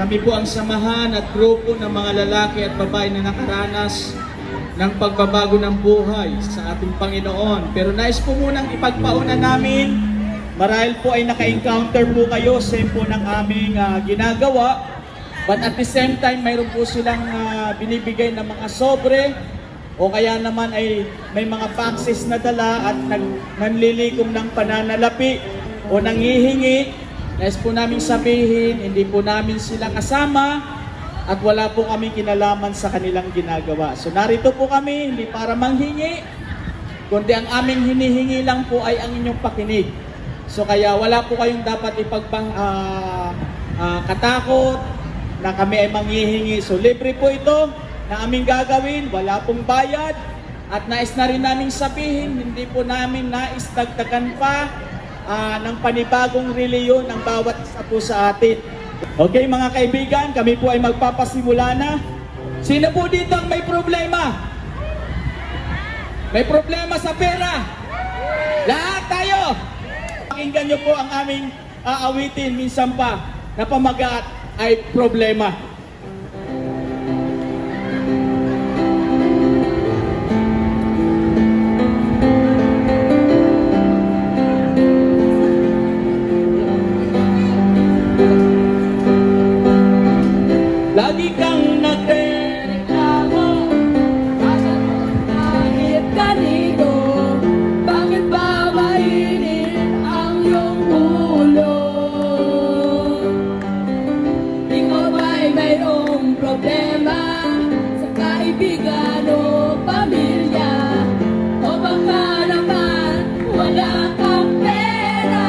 Kami po ang samahan at grupo ng mga lalaki at babae na nakaranas ng pagbabago ng buhay sa ating Panginoon. Pero nais po munang ipagpauna namin, marahil po ay naka-encounter po kayo sa po ng aming ginagawa. But at the same time, mayroon po silang binibigay na mga sobre o kaya naman ay may mga boxes na dala at nanlilikom ng pananalapi o nanghihingi. Nais po namin sabihin, hindi po namin sila kasama at wala po kami kinalaman sa kanilang ginagawa. So narito po kami, hindi para manghingi, kundi ang aming hinihingi lang po ay ang inyong pakinig. So kaya wala po kayong dapat katakot na kami ay manghihingi. So libre po ito na aming gagawin, wala pong bayad. At nais na rin namin sabihin, hindi po namin nais dagdagan pa ng panibagong reliyon ng bawat isa po sa atin. Okay mga kaibigan, kami po ay magpapasimula na. Sino po dito ang may problema? May problema sa pera? Lahat tayo! Pakinggan nyo po ang aming aawitin minsan pa na pamagat ay problema. Lagi kang nagreklamo, kahit kanino, bakit ba mainit ang iyong ulo? Ikaw ba'y mayroong problema sa kaibigan o pamilya? O baka naman wala kang pera?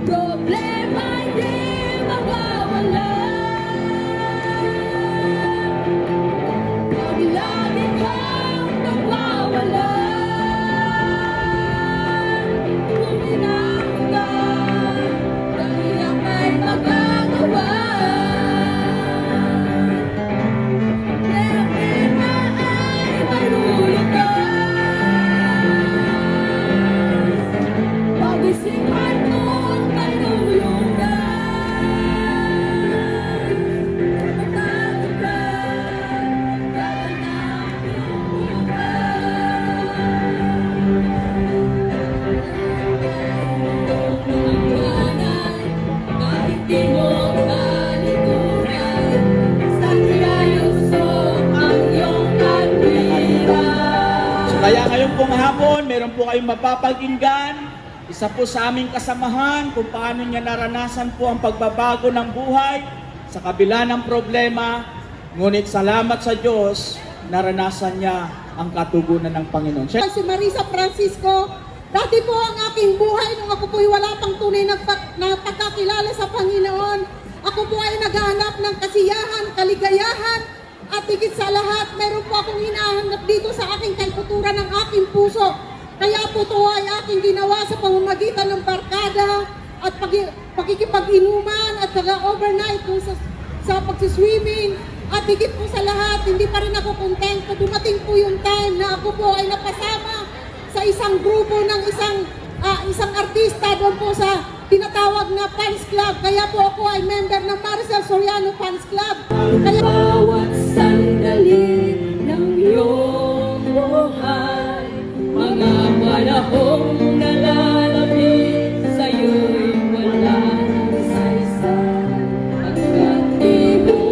Problema hindi mawawala. Lagi kang nagwawala. Kuminang ka, kaya may magagawa. Problema ay malulutas. Pag-isipan mo't malulutas. Matapos ka, gaganap yung bukas. Hangganay, kahit di mo talikuran, sa tiyayusok ang iyong katwiran. So kaya ngayon pong hapon, meron po kayong mapapakinggan. Isa po sa aming kasamahan kung paano niya naranasan po ang pagbabago ng buhay sa kabila ng problema. Ngunit salamat sa Diyos, naranasan niya ang katugunan ng Panginoon. Si Marisa Francisco, dati po ang aking buhay nung ako po'y wala pang tunay na pagkakilala sa Panginoon. Ako po ay naghahanap ng kasiyahan, kaligayahan, at higit sa lahat, meron po akong hinahanap dito sa aking kalputuran ng aking puso. Kaya po ito ay aking ginawa sa pamamagitan ng barkada at pakikipag-inuman at overnight sa pagsiswimming. At higit po sa lahat, hindi pa rin ako kontento. Dumating po yung time na ako po ay napasama sa isang grupo ng isang artista doon po sa tinatawag na Fans Club. Kaya po ako ay member ng Maricel Soriano Fans Club. Kaya bawat sandali ng iyong buhay, mga panahong nalalapit sa'yo'y wala nang saysay. Hanggat di mo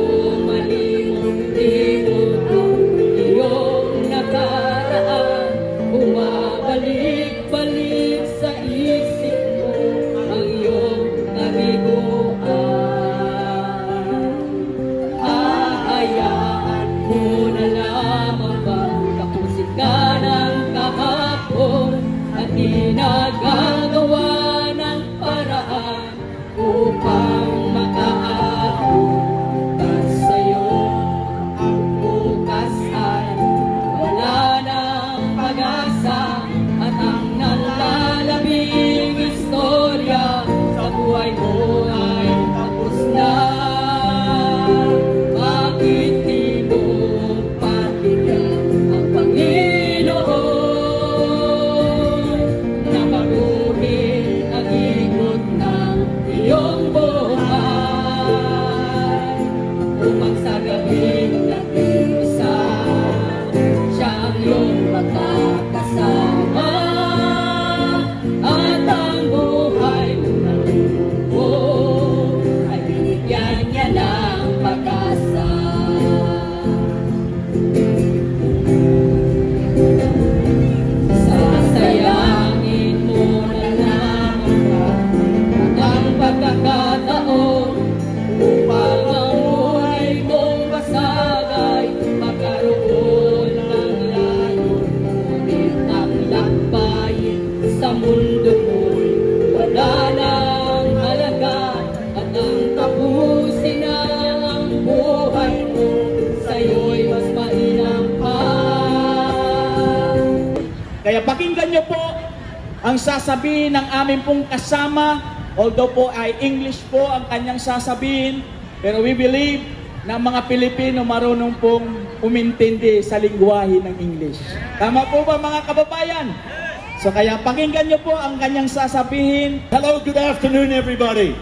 malimutin ang iyong nakaraan, bumabalik-balik sa isip mo ang iyong kabiguan. Hahayaan mo na lamang ba tapusin ka ng kahapon at Kaya pakinggan nyo po ang sasabihin ng aming pong kasama. Although po ay English po ang kanyang sasabihin, pero we believe na mga Pilipino marunong pong umintindi sa lingwahe ng English. Tama po ba mga kababayan? So kaya pakinggan nyo po ang kanyang sasabihin. Hello, good afternoon everybody.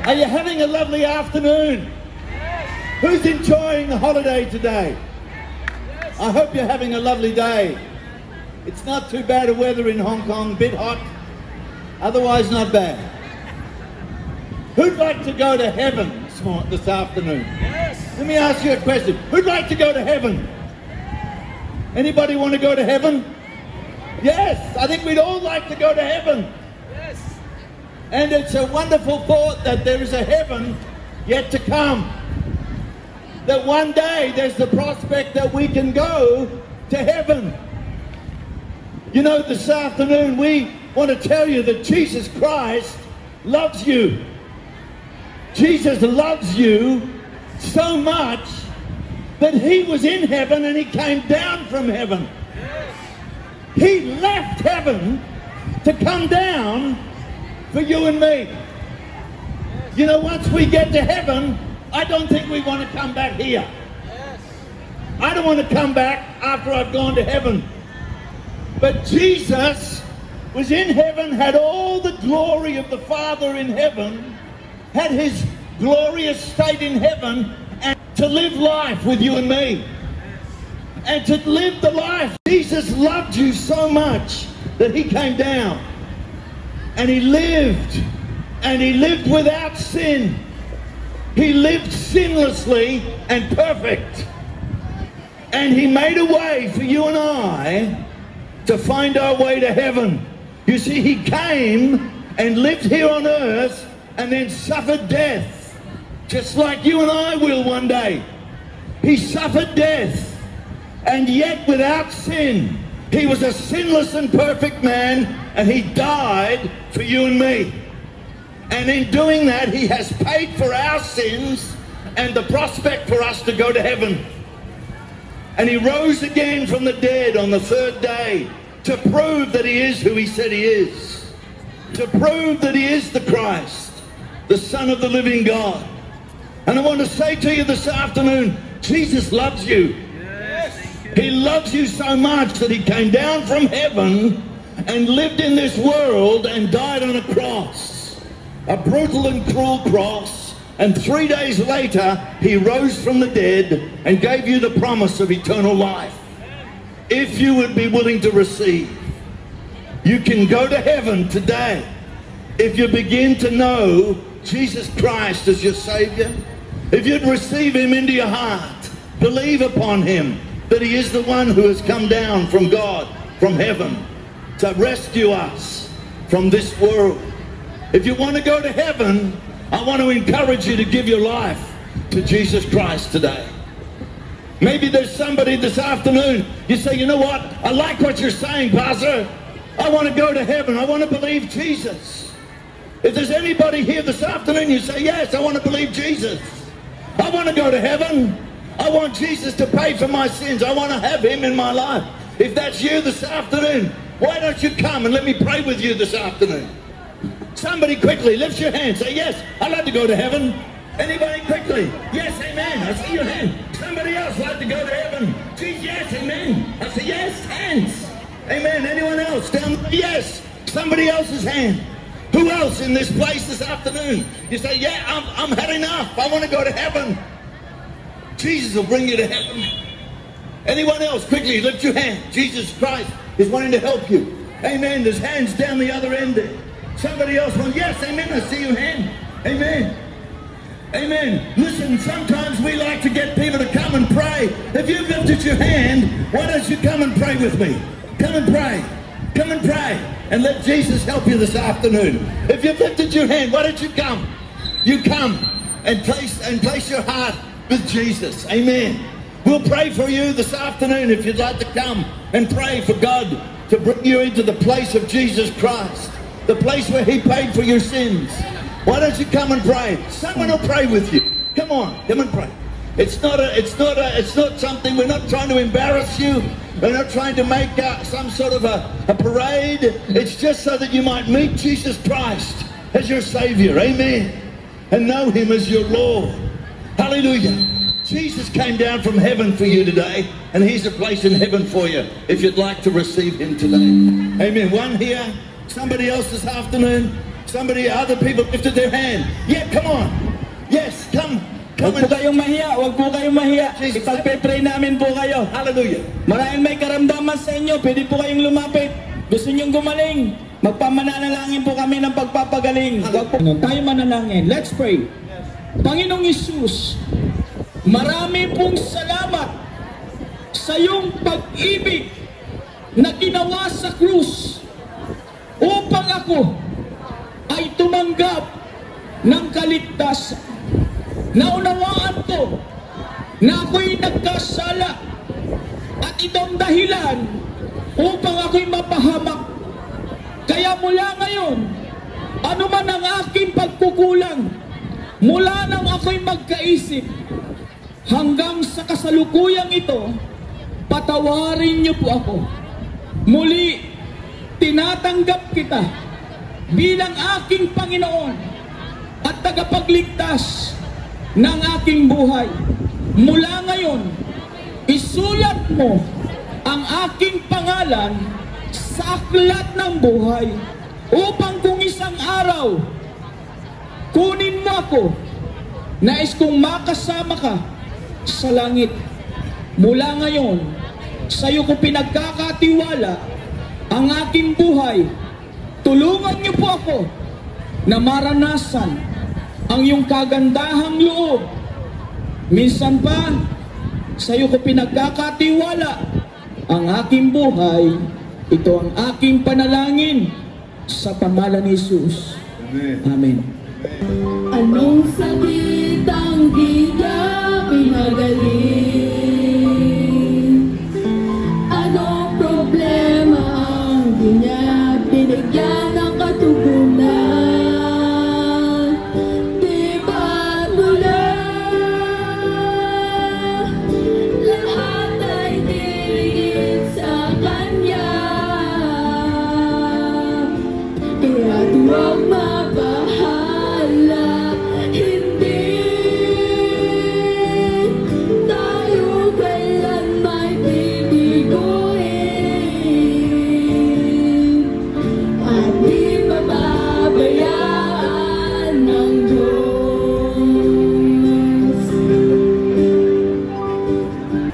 Are you having a lovely afternoon? Who's enjoying a holiday today? I hope you're having a lovely day. It's not too bad of weather in Hong Kong, bit hot, otherwise not bad. Who'd like to go to heaven this afternoon? Let me ask you a question. Who'd like to go to heaven? Anybody want to go to heaven? Yes, I think we'd all like to go to heaven. Yes. And it's a wonderful thought that there is a heaven yet to come. That one day there's the prospect that we can go to heaven. You know, this afternoon we want to tell you that Jesus Christ loves you. Jesus loves you so much that he was in heaven and he came down from heaven. He left heaven to come down for you and me. You know, once we get to heaven, I don't think we want to come back here. I don't want to come back after I've gone to heaven. But Jesus was in heaven, had all the glory of the Father in heaven, had his glorious state in heaven, and to live life with you and me. And to live the life, Jesus loved you so much that he came down. And he lived without sin. He lived sinlessly and perfect. And he made a way for you and I to find our way to heaven. You see, he came and lived here on earth and then suffered death, just like you and I will one day. He suffered death, and yet without sin. He was a sinless and perfect man, and he died for you and me. And in doing that, he has paid for our sins and the prospect for us to go to heaven. And he rose again from the dead on the third day to prove that he is who he said he is. To prove that he is the Christ, the Son of the living God. And I want to say to you this afternoon, Jesus loves you. He loves you so much that he came down from heaven and lived in this world and died on a cross. A brutal and cruel cross. And 3 days later, he rose from the dead and gave you the promise of eternal life. If you would be willing to receive, you can go to heaven today. If you begin to know Jesus Christ as your Savior, if you'd receive him into your heart, believe upon him, that he is the one who has come down from God, from heaven, to rescue us from this world. If you want to go to heaven, I want to encourage you to give your life to Jesus Christ today. Maybe there's somebody this afternoon, you say, you know what, I like what you're saying, Pastor. I want to go to heaven. I want to believe Jesus. If there's anybody here this afternoon, you say, yes, I want to believe Jesus. I want to go to heaven. I want Jesus to pay for my sins. I want to have him in my life. If that's you this afternoon, why don't you come and let me pray with you this afternoon? Somebody quickly, lift your hand. Say, yes, I'd like to go to heaven. Anybody quickly? Yes, amen. I see your hand. Somebody else like to go to heaven? Geez, yes, amen. I say, yes, hands. Amen. Anyone else? Down there? Yes. Somebody else's hand. Who else in this place this afternoon? You say, yeah, I'm had enough. I want to go to heaven. Jesus will bring you to heaven. Anyone else? Quickly, lift your hand. Jesus Christ is wanting to help you. Amen. There's hands down the other end there. Somebody else wants, yes, amen. I see your hand. Amen. Amen. Listen, sometimes we like to get people to come and pray. If you've lifted your hand, why don't you come and pray with me? Come and pray. Come and pray. And let Jesus help you this afternoon. If you've lifted your hand, why don't you come? You come and place your heart with Jesus. Amen. We'll pray for you this afternoon if you'd like to come and pray for God to bring you into the place of Jesus Christ, the place where he paid for your sins. Why don't you come and pray? Someone will pray with you. Come on, come and pray. It's not something, we're not trying to embarrass you. We're not trying to make some sort of a parade. It's just so that you might meet Jesus Christ as your Savior. Amen. And know Him as your Lord. Hallelujah. Jesus came down from heaven for you today, and He's a place in heaven for you if you'd like to receive Him today. Amen. One here, somebody else this afternoon, other people lifted their hand. Yeah, come on. Yes, come. Huwag po kayong mahiya, huwag po kayong mahiya. Jesus. Ipagpe-pray namin po kayo. Hallelujah. Maraming may karamdaman sa inyo, pwede po kayong lumapit. Gusto nyong gumaling, magpamananalangin po kami ng pagpapagaling. Huwag po tayo manalangin. Let's pray. Panginoong Isus, marami pong salamat sa iyong pag-ibig na ginawa sa krus upang ako ay tumanggap ng kaligtasan. Naunawaan ko na ako'y nagkasala at itong dahilan upang ako'y mapahamak. Kaya mula ngayon, ano man ang aking pagkukulang, mula nang ako'y magkaisip, hanggang sa kasalukuyang ito, patawarin niyo po ako. Muli, tinatanggap kita bilang aking Panginoon at tagapagligtas ng aking buhay. Mula ngayon, isulat mo ang aking pangalan sa aklat ng buhay upang kung isang araw kunin mo ako, nais kong makasama ka sa langit. Mula ngayon, sa iyo ko pinagkakatiwala ang aking buhay. Tulungan niyo po ako na maranasan ang iyong kagandahang loob. Minsan pa, sa iyo ko pinagkakatiwala ang aking buhay. Ito ang aking panalangin sa pangalan ni Jesus. Amen. Anong sakit ang di niya pinagaling? Anong problema ang di niya binigyan ng katugunan? Di ba mula lahat ay diligid sa Kanya? Kaya huwag mabahala, hindi tayo kailan may bibiguin at di pababayaan ng Diyos.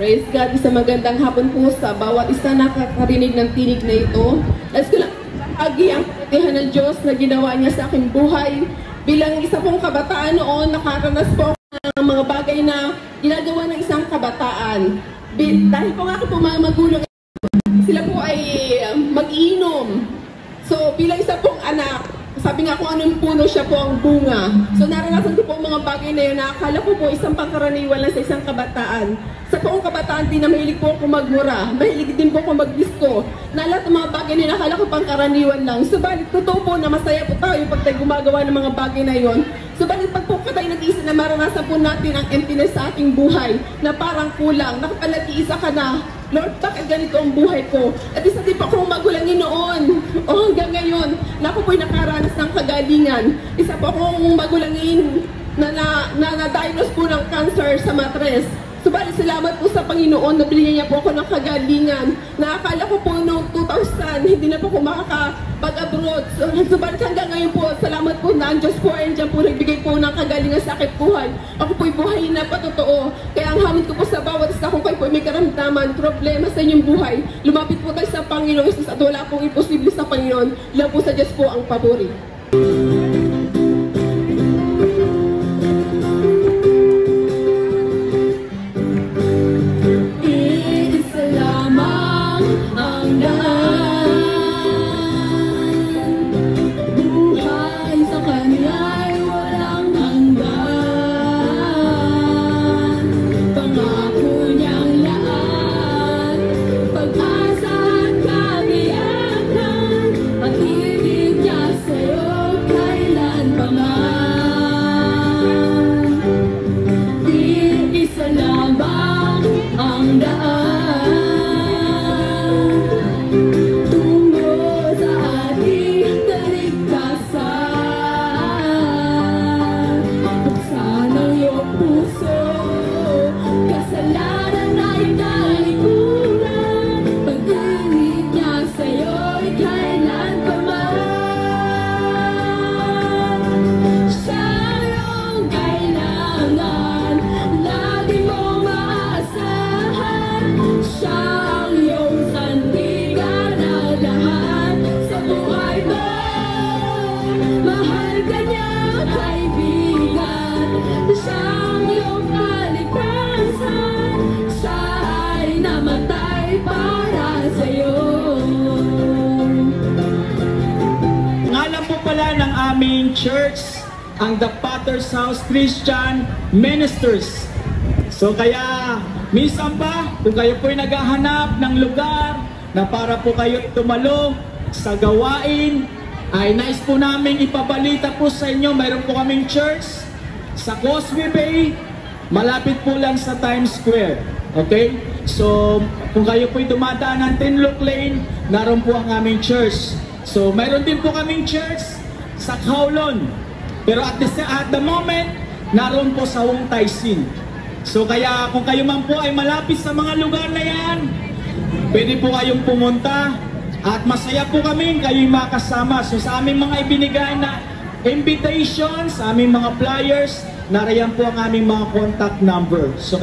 Praise God, isang magandang hapon po sa bawat isa nakakarinig ng tinig na ito. Let's ko lang bahagi ang kabutihan ng Diyos na ginawa niya sa aking buhay. Bilang isa pong kabataan noon, nakaranas po ako ng mga bagay na ginagawa ng isang kabataan. Dahil po nga ako po mga magulang, sila po ay mag-iinom. So bilang isa pong anak, sabi nga kung anong puno siya po ang bunga. So naranasan ko po ang mga bagay na yun na akala ko po isang pangkaraniwan lang sa isang kabataan. Sa poong kabataan din na mahilig po ako magmura, mahilig din po ako mag-disco. Na lahat ng mga bagay na nakala ko pangkaraniwan lang. Subalit totoo po na masaya po tayo pag tayo gumagawa ng mga bagay na yon. Subalit pag po tayo nag-iisa na maranasan po natin ang emptiness sa ating buhay na parang kulang, nakapalag-iisa ka na. Lord, bakit ganito ang buhay ko? At isa din pa akong magulangin noon. O hanggang ngayon, na ako po'y nakaranas ng kagalingan. Isa pa akong magulangin na na-diagnose po ng cancer sa matres. Subalit salamat po sa Panginoon na binigyan niya po ako ng kagalingan. Nakakala ko po noong 2000, hindi na po ako makakapag-abroad. Subalit hanggang ngayon po, salamat po na ang Diyos po ay dyan po nagbigay po ng kagalingan sa aking buhay. Ako po'y buhay na patotoo. Kaya ang hamon ko po sa bawat isa kung kayo po may karamdaman, problema sa inyong buhay, lumapit po tayo sa Panginoon at wala pong imposible sa Panginoon. Lang po sa Diyos po ang pabori. Pag-asa at kabiyakan, pag-ibig niya sa'yo. church, ang The Potter's House Christian Ministers. So kaya, minsan ba, kung kayo po'y naghahanap ng lugar na para po kayo tumalo sa gawain, ay nais po namin ipabalita po sa inyo, mayroon po kaming church sa Causeway Bay, malapit po lang sa Times Square. Okay? So, kung kayo po'y dumadaan ng Tinlock Lane, naroon po ang aming church. So, mayroon din po kaming church sa Kowloon. Pero at the moment, naroon po sa Wong Tai Sin. So kaya kung kayo man po ay malapit sa mga lugar na yan, pwede po kayong pumunta at masaya po kami kayo'y makasama. So sa aming mga ibinigay na invitations, sa aming mga flyers, nariyan po ang aming mga contact number. So